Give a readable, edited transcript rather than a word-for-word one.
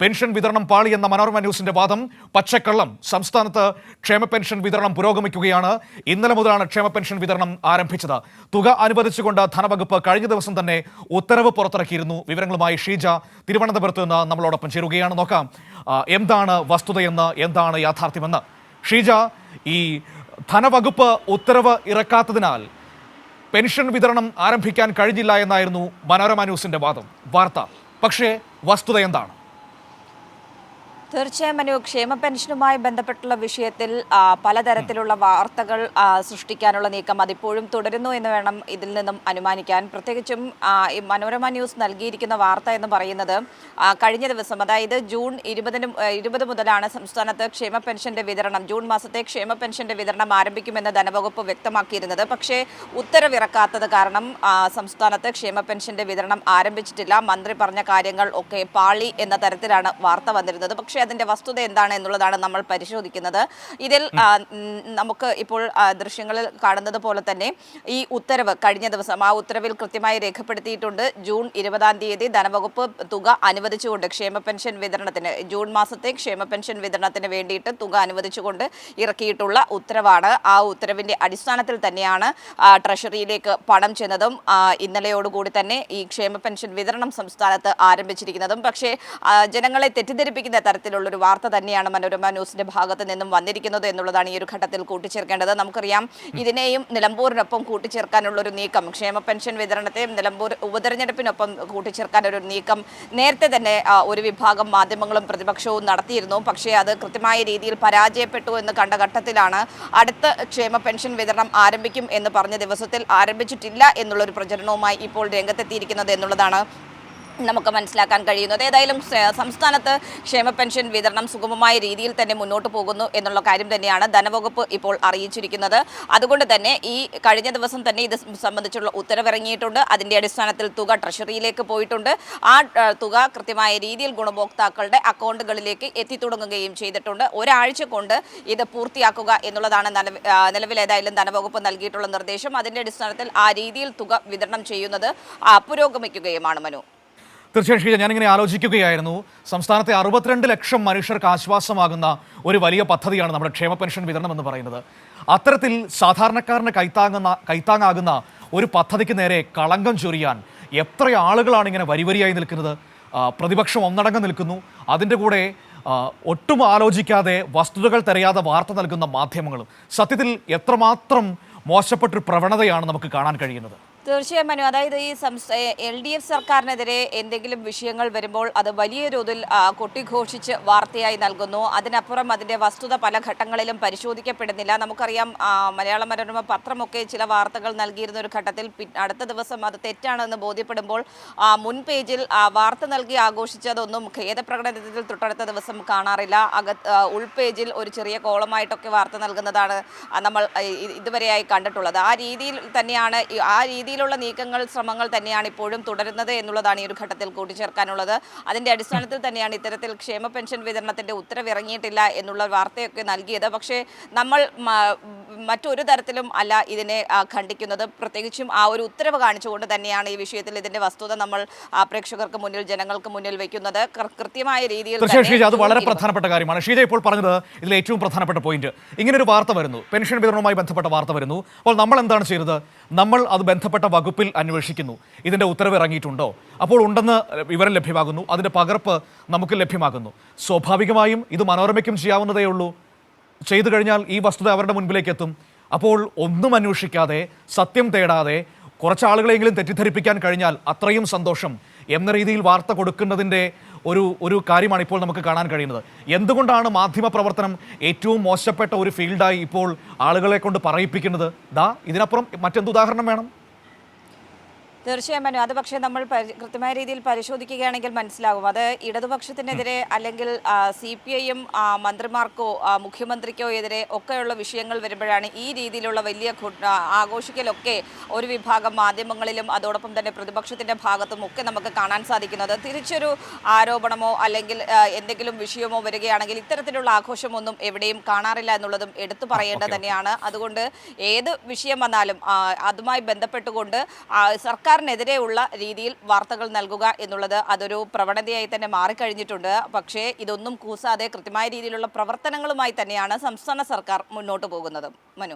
Pension വിതരണം പാളി എന്ന മനോരമ ന്യൂസിന്റെ വാദം പച്ചക്കള്ളം. സംസ്ഥാനത്ത് ക്ഷേമ പെൻഷൻ വിതരണം പുരോഗമിക്കുകയാണ്. ഇന്നലെ മുതലാണ് ക്ഷേമ പെൻഷൻ വിതരണം ആരംഭിച്ചത്. തുക അനുവദിച്ചുകൊണ്ട് ധനവകുപ്പ് കഴിഞ്ഞ ദിവസം തന്നെ ഉത്തരവ് പുറത്തിറക്കിയിരുന്നു. വിവരങ്ങളുമായി ഷീജ തിരുവനന്തപുരത്ത് നിന്ന് നമ്മളോടൊപ്പം ചേരുകയാണ്. നോക്കാം എന്താണ് വസ്തുതയെന്ന്, എന്താണ് യാഥാർത്ഥ്യമെന്ന്. ഷീജ, ഈ ധനവകുപ്പ് ഉത്തരവ് ഇറക്കാത്തതിനാൽ പെൻഷൻ വിതരണം ആരംഭിക്കാൻ കഴിഞ്ഞില്ല എന്നായിരുന്നു മനോരമ ന്യൂസിന്റെ വാർത്ത. പക്ഷേ വസ്തുത എന്താണ്? തീർച്ചയായും മനു, ക്ഷേമ പെൻഷനുമായി ബന്ധപ്പെട്ടുള്ള വിഷയത്തിൽ പലതരത്തിലുള്ള വാർത്തകൾ സൃഷ്ടിക്കാനുള്ള നീക്കം അതിപ്പോഴും തുടരുന്നു എന്ന് വേണം ഇതിൽ നിന്നും അനുമാനിക്കാൻ. പ്രത്യേകിച്ചും ഈ മനോരമ ന്യൂസ് നൽകിയിരിക്കുന്ന വാർത്ത എന്ന് പറയുന്നത് കഴിഞ്ഞ ദിവസം, അതായത് ജൂൺ 20 മുതലാണ് സംസ്ഥാനത്ത് ക്ഷേമ പെൻഷന്റെ വിതരണം, ജൂൺ മാസത്തെ ക്ഷേമ പെൻഷന്റെ വിതരണം ആരംഭിക്കുമെന്ന് ധനവകുപ്പ് വ്യക്തമാക്കിയിരുന്നത്. പക്ഷേ ഉത്തരവിറക്കാത്തത് കാരണം സംസ്ഥാനത്ത് ക്ഷേമ പെൻഷന്റെ വിതരണം ആരംഭിച്ചിട്ടില്ല. മന്ത്രി പറഞ്ഞ കാര്യങ്ങൾ ഒക്കെ പാളി എന്ന തരത്തിലാണ് വാർത്ത വന്നിരുന്നത്. പക്ഷേ അതിന്റെ വസ്തുത എന്താണ് എന്നുള്ളതാണ് നമ്മൾ പരിശോധിക്കുന്നത്. ഇതിൽ നമുക്ക് ഇപ്പോൾ ദൃശ്യങ്ങളിൽ കാണുന്നത് പോലെ തന്നെ ഈ ഉത്തരവ് കഴിഞ്ഞ ദിവസം, ആ ഉത്തരവിൽ കൃത്യമായി രേഖപ്പെടുത്തിയിട്ടുണ്ട്. ജൂൺ 20-ാം തീയതി ധനവകുപ്പ് തുക അനുവദിച്ചുകൊണ്ട് ക്ഷേമ പെൻഷൻ വിതരണത്തിന്, ജൂൺ മാസത്തെ ക്ഷേമ പെൻഷൻ വിതരണത്തിന് വേണ്ടിയിട്ട് തുക അനുവദിച്ചുകൊണ്ട് ഇറക്കിയിട്ടുള്ള ഉത്തരവാണ്. ആ ഉത്തരവിന്റെ അടിസ്ഥാനത്തിൽ തന്നെയാണ് ട്രഷറിയിലേക്ക് പണം ചെന്നതും ഇന്നലെയോടുകൂടി തന്നെ ഈ ക്ഷേമ പെൻഷൻ വിതരണം സംസ്ഥാനത്ത് ആരംഭിച്ചിരിക്കുന്നതും. പക്ഷേ ജനങ്ങളെ തെറ്റിദ്ധരിപ്പിക്കുന്ന തരത്തിലുള്ളൊരു വാർത്ത തന്നെയാണ് മനോരമ ന്യൂസിന്റെ ഭാഗത്ത് നിന്നും വന്നിരിക്കുന്നത് എന്നുള്ളതാണ് ഈ ഒരു ഘട്ടത്തിൽ കൂട്ടിച്ചേർക്കേണ്ടത്. നമുക്കറിയാം, ഇതിനെയും നിലമ്പൂരിനൊപ്പം കൂട്ടിച്ചേർക്കാനുള്ളൊരു നീക്കം, ക്ഷേമ പെൻഷൻ വിതരണത്തെ നിലമ്പൂർ ഉപതെരഞ്ഞെടുപ്പിനൊപ്പം കൂട്ടിച്ചേർക്കാനൊരു നീക്കം നേരത്തെ തന്നെ ഒരു വിഭാഗം മാധ്യമങ്ങളും പ്രതിപക്ഷവും നടത്തിയിരുന്നു. പക്ഷേ അത് കൃത്യമായ രീതിയിൽ പരാജയപ്പെട്ടു എന്ന് കണ്ട ഘട്ടത്തിലാണ് അടുത്ത ക്ഷേമ പെൻഷൻ വിതരണം ആരംഭിക്കും എന്ന് പറഞ്ഞ ദിവസത്തിൽ ആരംഭിച്ചിട്ടില്ല എന്നുള്ളൊരു പ്രചരണവുമായി ഇപ്പോൾ രംഗത്തെത്തിയിരിക്കുന്നത് എന്നുള്ളതാണ് നമുക്ക് മനസ്സിലാക്കാൻ കഴിയുന്നത്. ഏതായാലും സംസ്ഥാനത്ത് ക്ഷേമ പെൻഷൻ വിതരണം സുഗമമായ രീതിയിൽ തന്നെ മുന്നോട്ട് പോകുന്നു എന്നുള്ള കാര്യം തന്നെയാണ് ധനവകുപ്പ് ഇപ്പോൾ അറിയിച്ചിരിക്കുന്നത്. അതുകൊണ്ട് തന്നെ ഈ കഴിഞ്ഞ ദിവസം തന്നെ ഇത് സംബന്ധിച്ചുള്ള ഉത്തരവിറങ്ങിയിട്ടുണ്ട്. അതിൻ്റെ അടിസ്ഥാനത്തിൽ തുക ട്രഷറിയിലേക്ക് പോയിട്ടുണ്ട്. ആ തുക കൃത്യമായ രീതിയിൽ ഗുണഭോക്താക്കളുടെ അക്കൗണ്ടുകളിലേക്ക് എത്തിത്തുടങ്ങുകയും ചെയ്തിട്ടുണ്ട്. ഒരാഴ്ച കൊണ്ട് ഇത് പൂർത്തിയാക്കുക എന്നുള്ളതാണ് നിലവിൽ ഏതായാലും ധനവകുപ്പ് നൽകിയിട്ടുള്ള നിർദ്ദേശം. അതിൻ്റെ അടിസ്ഥാനത്തിൽ ആ രീതിയിൽ തുക വിതരണം ചെയ്യുന്നത് പുരോഗമിക്കുകയുമാണ്. മനു, തീർച്ചയായും ഞാനിങ്ങനെ ആലോചിക്കുകയായിരുന്നു, സംസ്ഥാനത്തെ 62 ലക്ഷം മനുഷ്യർക്ക് ആശ്വാസമാകുന്ന ഒരു വലിയ പദ്ധതിയാണ് നമ്മുടെ ക്ഷേമ പെൻഷൻ വിതരണം എന്ന് പറയുന്നത്. അത്തരത്തിൽ സാധാരണക്കാരന് കൈത്താങ്ങാകുന്ന ഒരു പദ്ധതിക്ക് നേരെ കളങ്കം ചൊരിയാൻ എത്ര ആളുകളാണ് ഇങ്ങനെ വരിവരിയായി നിൽക്കുന്നത്? പ്രതിപക്ഷം ഒന്നടങ്കം നിൽക്കുന്നു. അതിൻ്റെ കൂടെ ഒട്ടും ആലോചിക്കാതെ വസ്തുതകൾ തിരയാതെ വാർത്ത നൽകുന്ന മാധ്യമങ്ങളും. സത്യത്തിൽ എത്രമാത്രം മോശപ്പെട്ടൊരു പ്രവണതയാണ് നമുക്ക് കാണാൻ കഴിയുന്നത്. തീർച്ചയായും മനു, അതായത് ഈ LDF സർക്കാരിനെതിരെ എന്തെങ്കിലും വിഷയങ്ങൾ വരുമ്പോൾ അത് വലിയ തോതിൽ കൊട്ടിഘോഷിച്ച് വാർത്തയായി നൽകുന്നു. അതിനപ്പുറം അതിൻ്റെ വസ്തുത പല ഘട്ടങ്ങളിലും പരിശോധിക്കപ്പെടുന്നില്ല. നമുക്കറിയാം, മലയാള മനോരമ പത്രമൊക്കെ ചില വാർത്തകൾ നൽകിയിരുന്ന ഒരു ഘട്ടത്തിൽ അടുത്ത ദിവസം അത് തെറ്റാണെന്ന് ബോധ്യപ്പെടുമ്പോൾ മുൻ പേജിൽ വാർത്ത നൽകി ആഘോഷിച്ചതൊന്നും ഖേദപ്രകടനത്തിൽ തൊട്ടടുത്ത ദിവസം കാണാറില്ല. ഉൾപേജിൽ ഒരു ചെറിയ കോളമായിട്ടൊക്കെ വാർത്ത നൽകുന്നതാണ് നമ്മൾ ഇതുവരെയായി കണ്ടിട്ടുള്ളത്. ആ രീതിയിൽ തന്നെയാണ് ുള്ള നീക്കങ്ങൾ, ശ്രമങ്ങൾ തന്നെയാണ് ഇപ്പോഴും തുടരുന്നത് എന്നുള്ളതാണ് ഈ ഒരു ഘട്ടത്തിൽ കൂട്ടിച്ചേർക്കാനുള്ളത്. അതിന്റെ അടിസ്ഥാനത്തിൽ തന്നെയാണ് ഇത്തരത്തിൽ ക്ഷേമ പെൻഷൻ വിതരണത്തിന്റെ ഉത്തരവിറങ്ങിയിട്ടില്ല എന്നുള്ള വാർത്തയൊക്കെ നൽകിയത്. പക്ഷേ നമ്മൾ മറ്റൊരു തരത്തിലും അല്ല ഇതിനെ ഖണ്ഡിക്കുന്നത്. പ്രത്യേകിച്ചും ആ ഒരു ഉത്തരവ് കാണിച്ചുകൊണ്ട് തന്നെയാണ് ഈ വിഷയത്തിൽ ഇതിന്റെ വസ്തുത നമ്മൾ പ്രേക്ഷകർക്ക് മുന്നിൽ, ജനങ്ങൾക്ക് മുന്നിൽ വെക്കുന്നത്. കൃത്യമായ രീതിയിൽ അത് വളരെ പ്രധാനപ്പെട്ട കാര്യമാണ്. ഷീജ ഇപ്പോൾ പറഞ്ഞത് ഇതിൽ ഏറ്റവും പ്രധാനപ്പെട്ട പോയിന്റ്. ഇങ്ങനെ ഒരു വാർത്ത വരുന്നു, പെൻഷൻ വിതരണവുമായി ബന്ധപ്പെട്ട വാർത്ത വരുന്നു. അപ്പോൾ നമ്മൾ എന്താണ് ചെയ്തത്? നമ്മൾ അത് ബന്ധപ്പെട്ട വകുപ്പിൽ അന്വേഷിക്കുന്നു. ഇതിൻ്റെ ഉത്തരവ് ഇറങ്ങിയിട്ടുണ്ടോ? അപ്പോൾ ഉണ്ടെന്ന് വിവരം ലഭ്യമാകുന്നു. അതിൻ്റെ പകർപ്പ് നമുക്ക് ലഭ്യമാകുന്നു. സ്വാഭാവികമായും ഇത് മനോരമയ്ക്കും ചെയ്യാവുന്നതേ ഉള്ളൂ. ചെയ്തു കഴിഞ്ഞാൽ ഈ വസ്തുത അവരുടെ മുൻപിലേക്ക് എത്തും. അപ്പോൾ ഒന്നും അന്വേഷിക്കാതെ, സത്യം തേടാതെ കുറച്ചാളുകളെങ്കിലും തെറ്റിദ്ധരിപ്പിക്കാൻ കഴിഞ്ഞാൽ അത്രയും സന്തോഷം എന്ന രീതിയിൽ വാർത്ത കൊടുക്കുന്നതിൻ്റെ ഒരു കാര്യമാണ് ഇപ്പോൾ നമുക്ക് കാണാൻ കഴിയുന്നത്. എന്തുകൊണ്ടാണ് മാധ്യമ പ്രവർത്തനം ഏറ്റവും മോശപ്പെട്ട ഒരു ഫീൽഡായി ഇപ്പോൾ ആളുകളെ കൊണ്ട് പറയിപ്പിക്കുന്നത്? ഇതിനപ്പുറം മറ്റെന്ത് ഉദാഹരണം വേണം? തീർച്ചയായും മനു, അത് പക്ഷേ നമ്മൾ കൃത്യമായ രീതിയിൽ പരിശോധിക്കുകയാണെങ്കിൽ മനസ്സിലാകും. അത് ഇടതുപക്ഷത്തിനെതിരെ അല്ലെങ്കിൽ CPIM മന്ത്രിമാർക്കോ മുഖ്യമന്ത്രിക്കോ എതിരെ ഒക്കെയുള്ള വിഷയങ്ങൾ വരുമ്പോഴാണ് ഈ രീതിയിലുള്ള വലിയ ആഘോഷിക്കലൊക്കെ ഒരു വിഭാഗം മാധ്യമങ്ങളിലും അതോടൊപ്പം തന്നെ പ്രതിപക്ഷത്തിൻ്റെ ഭാഗത്തും ഒക്കെ നമുക്ക് കാണാൻ സാധിക്കുന്നത്. തിരിച്ചൊരു ആരോപണമോ അല്ലെങ്കിൽ എന്തെങ്കിലും വിഷയമോ വരികയാണെങ്കിൽ ഇത്തരത്തിലുള്ള ആഘോഷമൊന്നും എവിടെയും കാണാറില്ല എന്നുള്ളതും എടുത്തു പറയേണ്ടത് തന്നെയാണ്. അതുകൊണ്ട് ഏത് വിഷയം വന്നാലും അതുമായി ബന്ധപ്പെട്ടുകൊണ്ട് സർക്കാർ സർക്കാരിനെതിരെയുള്ള രീതിയിൽ വാർത്തകൾ നൽകുക എന്നുള്ളത് അതൊരു പ്രവണതയായി തന്നെ മാറിക്കഴിഞ്ഞിട്ടുണ്ട്. പക്ഷേ ഇതൊന്നും കൂസാതെ കൃത്യമായ രീതിയിലുള്ള പ്രവർത്തനങ്ങളുമായി തന്നെയാണ് സംസ്ഥാന സർക്കാർ മുന്നോട്ട് പോകുന്നത്. മനു.